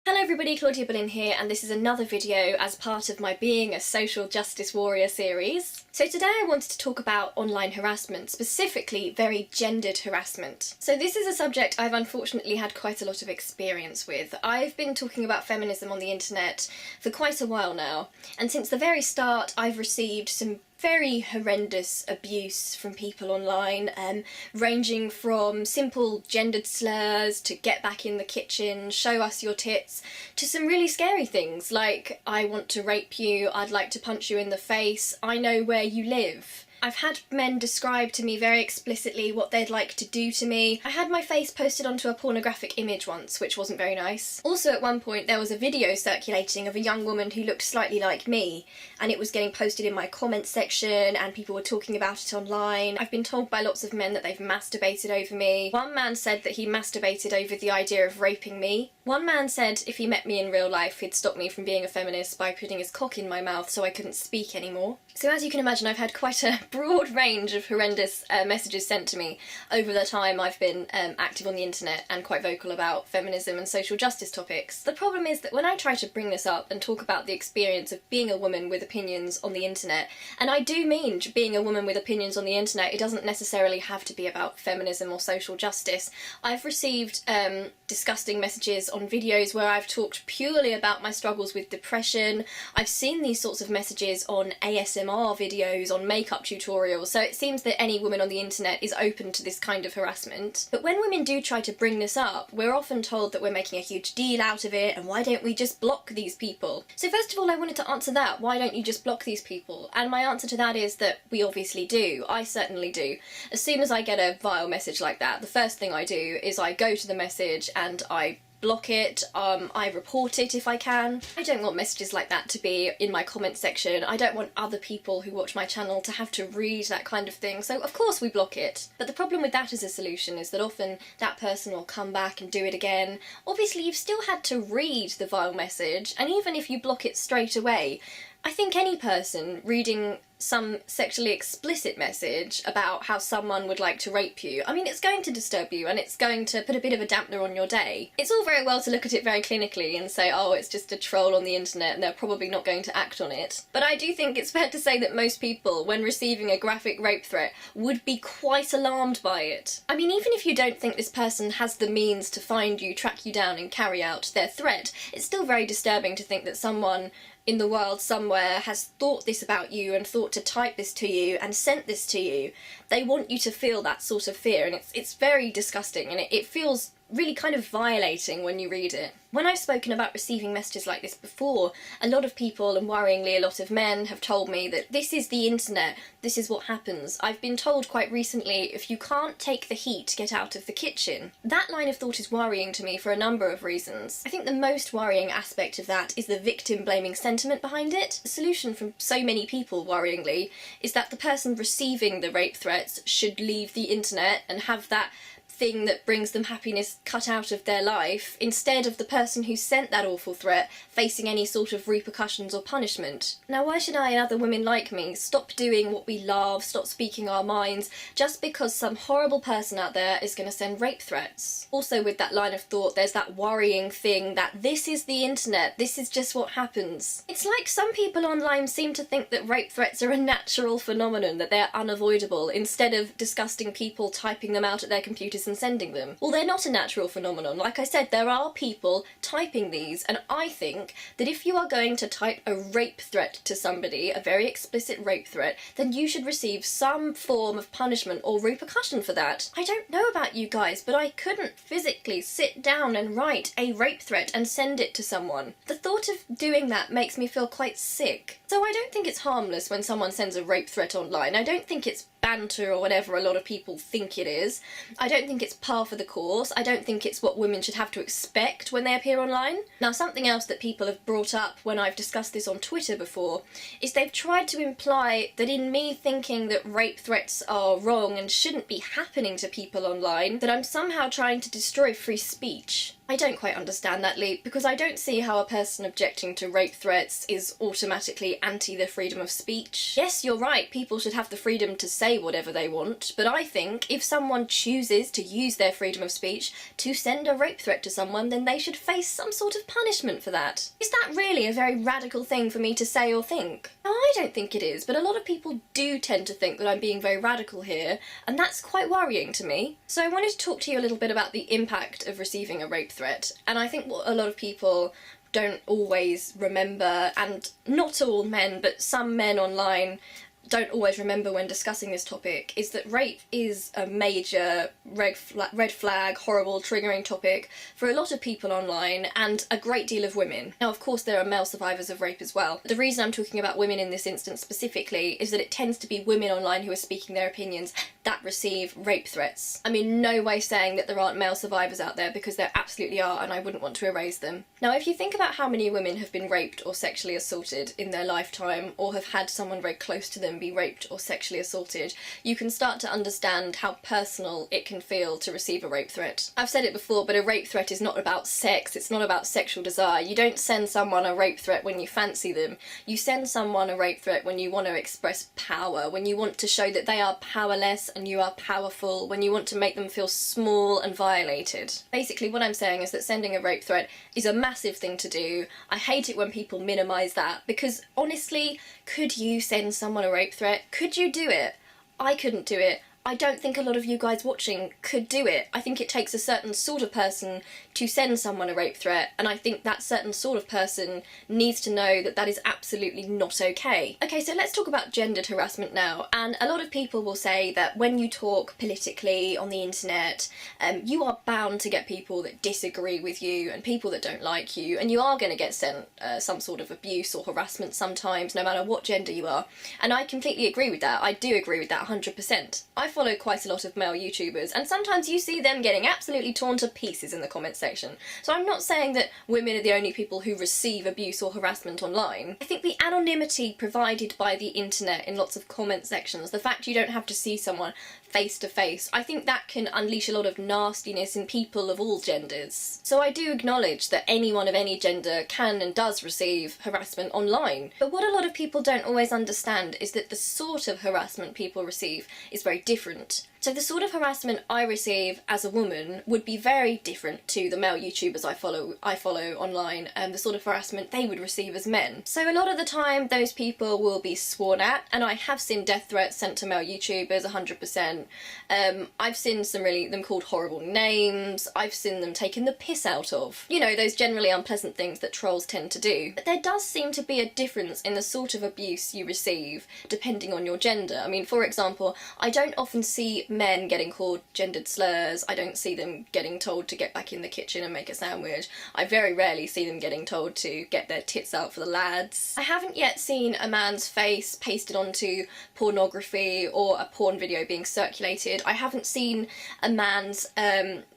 Hello everybody, Claudia Boleyn here, and this is another video as part of my Being a Social Justice Warrior series. So today I wanted to talk about online harassment, specifically very gendered harassment. So this is a subject I've unfortunately had quite a lot of experience with. I've been talking about feminism on the internet for quite a while now, and since the very start I've received some very horrendous abuse from people online, ranging from simple gendered slurs to get back in the kitchen, show us your tits, to some really scary things like I want to rape you, I'd like to punch you in the face, I know where you live. I've had men describe to me very explicitly what they'd like to do to me. I had my face posted onto a pornographic image once, which wasn't very nice. Also at one point there was a video circulating of a young woman who looked slightly like me, and it was getting posted in my comments section and people were talking about it online. I've been told by lots of men that they've masturbated over me. One man said that he masturbated over the idea of raping me. One man said if he met me in real life he'd stop me from being a feminist by putting his cock in my mouth so I couldn't speak anymore. So as you can imagine, I've had quite a broad range of horrendous messages sent to me over the time I've been active on the internet and quite vocal about feminism and social justice topics. The problem is that when I try to bring this up and talk about the experience of being a woman with opinions on the internet, and I do mean being a woman with opinions on the internet, it doesn't necessarily have to be about feminism or social justice. I've received disgusting messages on videos where I've talked purely about my struggles with depression. I've seen these sorts of messages on ASMR videos, on makeup tutorials, so it seems that any woman on the internet is open to this kind of harassment. But when women do try to bring this up, we're often told that we're making a huge deal out of it, and why don't we just block these people? So first of all, I wanted to answer that. Why don't you just block these people? And my answer to that is that we obviously do. I certainly do. As soon as I get a vile message like that, the first thing I do is I go to the message and I block it, I report it if I can. I don't want messages like that to be in my comment section. I don't want other people who watch my channel to have to read that kind of thing, so of course we block it. But the problem with that as a solution is that often that person will come back and do it again. Obviously you've still had to read the vile message, and even if you block it straight away, I think any person reading some sexually explicit message about how someone would like to rape you, I mean, it's going to disturb you and it's going to put a bit of a dampener on your day. It's all very well to look at it very clinically and say, oh, it's just a troll on the internet and they're probably not going to act on it. But I do think it's fair to say that most people, when receiving a graphic rape threat, would be quite alarmed by it. I mean, even if you don't think this person has the means to find you, track you down and carry out their threat, it's still very disturbing to think that someone in the world somewhere has thought this about you and thought to type this to you and sent this to you. They want you to feel that sort of fear, and it's very disgusting, and it feels really kind of violating when you read it. When I've spoken about receiving messages like this before, a lot of people, and worryingly a lot of men, have told me that this is the internet, this is what happens. I've been told quite recently, if you can't take the heat, get out of the kitchen. That line of thought is worrying to me for a number of reasons. I think the most worrying aspect of that is the victim-blaming sentiment behind it. The solution from so many people, worryingly, is that the person receiving the rape threats should leave the internet and have that thing that brings them happiness cut out of their life, instead of the person who sent that awful threat facing any sort of repercussions or punishment. Now, why should I and other women like me stop doing what we love, stop speaking our minds, just because some horrible person out there is going to send rape threats? Also, with that line of thought, there's that worrying thing that this is the internet, this is just what happens. It's like some people online seem to think that rape threats are a natural phenomenon, that they're unavoidable, instead of disgusting people typing them out at their computers and sending them. Well, they're not a natural phenomenon. Like I said, there are people typing these, and I think that if you are going to type a rape threat to somebody, a very explicit rape threat, then you should receive some form of punishment or repercussion for that. I don't know about you guys, but I couldn't physically sit down and write a rape threat and send it to someone. The thought of doing that makes me feel quite sick. So I don't think it's harmless when someone sends a rape threat online. I don't think it's banter or whatever a lot of people think it is. I don't think it's par for the course. I don't think it's what women should have to expect when they appear online. Now, something else that people have brought up when I've discussed this on Twitter before is they've tried to imply that in me thinking that rape threats are wrong and shouldn't be happening to people online, that I'm somehow trying to destroy free speech. I don't quite understand that leap, because I don't see how a person objecting to rape threats is automatically anti the freedom of speech. Yes, you're right, people should have the freedom to say whatever they want, but I think if someone chooses to use their freedom of speech to send a rape threat to someone, then they should face some sort of punishment for that. Is that really a very radical thing for me to say or think? Now, I don't think it is, but a lot of people do tend to think that I'm being very radical here, and that's quite worrying to me. So I wanted to talk to you a little bit about the impact of receiving a rape threat, and I think what a lot of people don't always remember, and not all men, but some men online don't always remember when discussing this topic, is that rape is a major red flag, horrible, triggering topic for a lot of people online, and a great deal of women. Now, of course, there are male survivors of rape as well. The reason I'm talking about women in this instance specifically is that it tends to be women online who are speaking their opinions that receive rape threats. I'm in no way saying that there aren't male survivors out there, because there absolutely are, and I wouldn't want to erase them. Now, if you think about how many women have been raped or sexually assaulted in their lifetime, or have had someone very close to them be raped or sexually assaulted, you can start to understand how personal it can feel to receive a rape threat. I've said it before, but a rape threat is not about sex, it's not about sexual desire. You don't send someone a rape threat when you fancy them. You send someone a rape threat when you want to express power, when you want to show that they are powerless and you are powerful, when you want to make them feel small and violated. Basically, what I'm saying is that sending a rape threat is a massive thing to do. I hate it when people minimise that, because honestly, could you send someone a rape threat? Could you do it? I couldn't do it. I don't think a lot of you guys watching could do it. I think it takes a certain sort of person to send someone a rape threat, and I think that certain sort of person needs to know that that is absolutely not okay. Okay, so let's talk about gendered harassment now, and a lot of people will say that when you talk politically on the internet, you are bound to get people that disagree with you and people that don't like you, and you are going to get sent some sort of abuse or harassment sometimes, no matter what gender you are, and I completely agree with that. I do agree with that 100%. I follow quite a lot of male YouTubers, and sometimes you see them getting absolutely torn to pieces in the comments section. So I'm not saying that women are the only people who receive abuse or harassment online. I think the anonymity provided by the internet in lots of comment sections, the fact you don't have to see someone face to face, I think that can unleash a lot of nastiness in people of all genders. So I do acknowledge that anyone of any gender can and does receive harassment online. But what a lot of people don't always understand is that the sort of harassment people receive is very different. So the sort of harassment I receive as a woman would be very different to the male YouTubers I follow online, and the sort of harassment they would receive as men. So a lot of the time those people will be sworn at, and I have seen death threats sent to male YouTubers 100%. I've seen them called horrible names, I've seen them taken the piss out of. You know, those generally unpleasant things that trolls tend to do. But there does seem to be a difference in the sort of abuse you receive depending on your gender. I mean, for example, I don't often see men getting called gendered slurs. I don't see them getting told to get back in the kitchen and make a sandwich. I very rarely see them getting told to get their tits out for the lads. I haven't yet seen a man's face pasted onto pornography or a porn video being circulated. I haven't seen a man's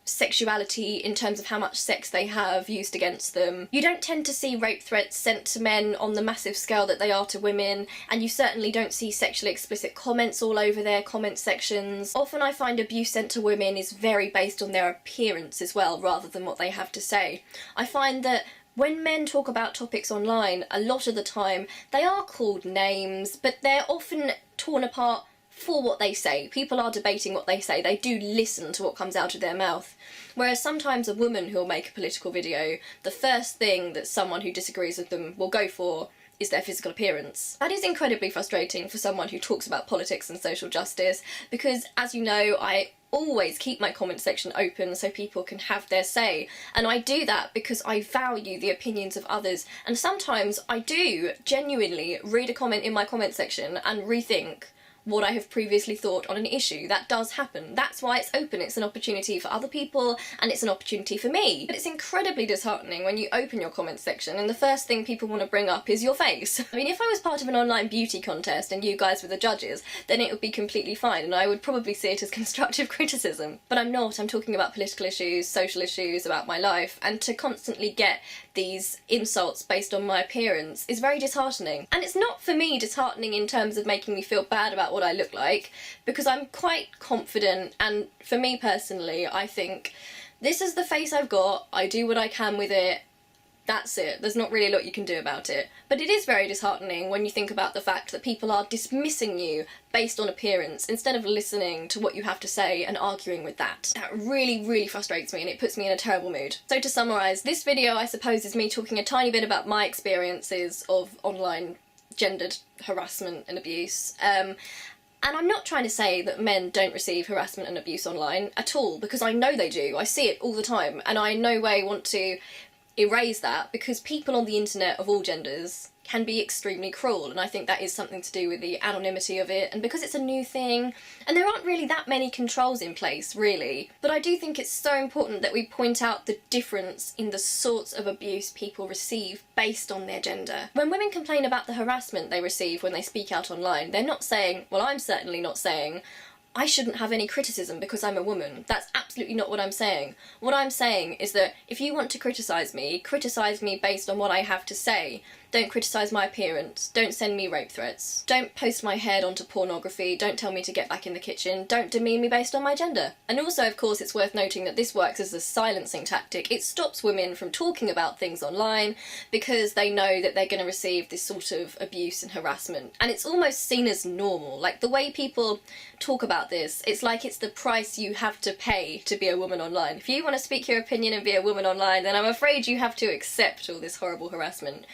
sexuality in terms of how much sex they have used against them. You don't tend to see rape threats sent to men on the massive scale that they are to women, and you certainly don't see sexually explicit comments all over their comment sections. Often I find abuse sent to women is very based on their appearance as well, rather than what they have to say. I find that when men talk about topics online, a lot of the time they are called names, but they're often torn apart for what they say. People are debating what they say. They do listen to what comes out of their mouth. Whereas sometimes a woman who'll make a political video, the first thing that someone who disagrees with them will go for is their physical appearance. That is incredibly frustrating for someone who talks about politics and social justice, because, as you know, I always keep my comment section open so people can have their say, and I do that because I value the opinions of others, and sometimes I do genuinely read a comment in my comment section and rethink what I have previously thought on an issue. That does happen. That's why it's open. It's an opportunity for other people, and it's an opportunity for me. But it's incredibly disheartening when you open your comment section and the first thing people want to bring up is your face. I mean, if I was part of an online beauty contest and you guys were the judges, then it would be completely fine, and I would probably see it as constructive criticism. But I'm not. I'm talking about political issues, social issues, about my life, and to constantly get these insults based on my appearance is very disheartening. And it's not, for me, disheartening in terms of making me feel bad about what I look like, because I'm quite confident, and for me personally, I think this is the face I've got, I do what I can with it, that's it. There's not really a lot you can do about it. But it is very disheartening when you think about the fact that people are dismissing you based on appearance instead of listening to what you have to say and arguing with that. That really, really frustrates me and it puts me in a terrible mood. So to summarise, this video I suppose is me talking a tiny bit about my experiences of online gendered harassment and abuse. And I'm not trying to say that men don't receive harassment and abuse online at all, because I know they do. I see it all the time, and I in no way want to erase that, because people on the internet of all genders can be extremely cruel, and I think that is something to do with the anonymity of it, and because it's a new thing, and there aren't really that many controls in place, really. But I do think it's so important that we point out the difference in the sorts of abuse people receive based on their gender. When women complain about the harassment they receive when they speak out online, they're not saying, well, I'm certainly not saying, I shouldn't have any criticism because I'm a woman. That's absolutely not what I'm saying. What I'm saying is that if you want to criticise me based on what I have to say. Don't criticise my appearance, don't send me rape threats, don't post my head onto pornography, don't tell me to get back in the kitchen, don't demean me based on my gender. And also, of course, it's worth noting that this works as a silencing tactic. It stops women from talking about things online because they know that they're going to receive this sort of abuse and harassment. And it's almost seen as normal. Like, the way people talk about this, it's like it's the price you have to pay to be a woman online. If you want to speak your opinion and be a woman online, then I'm afraid you have to accept all this horrible harassment.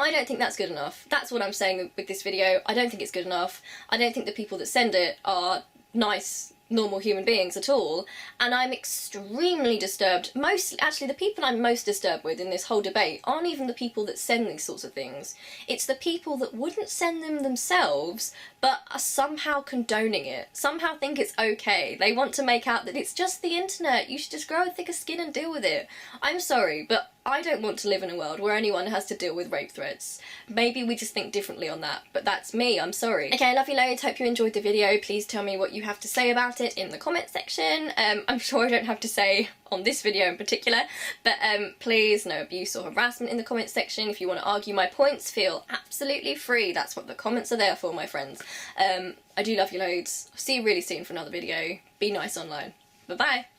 I don't think that's good enough. That's what I'm saying with this video. I don't think it's good enough. I don't think the people that send it are nice, normal human beings at all, and I'm extremely disturbed. Actually, the people I'm most disturbed with in this whole debate aren't even the people that send these sorts of things. It's the people that wouldn't send them themselves, but are somehow condoning it, somehow think it's okay. They want to make out that it's just the internet, you should just grow a thicker skin and deal with it. I'm sorry, but I don't want to live in a world where anyone has to deal with rape threats. Maybe we just think differently on that, but that's me, I'm sorry. Okay, I love you loads, hope you enjoyed the video. Please tell me what you have to say about it in the comment section. I'm sure I don't have to say on this video in particular, but please, no abuse or harassment in the comment section. If you want to argue my points, feel absolutely free. That's what the comments are there for, my friends. I do love you loads. I'll see you really soon for another video. Be nice online. Bye bye.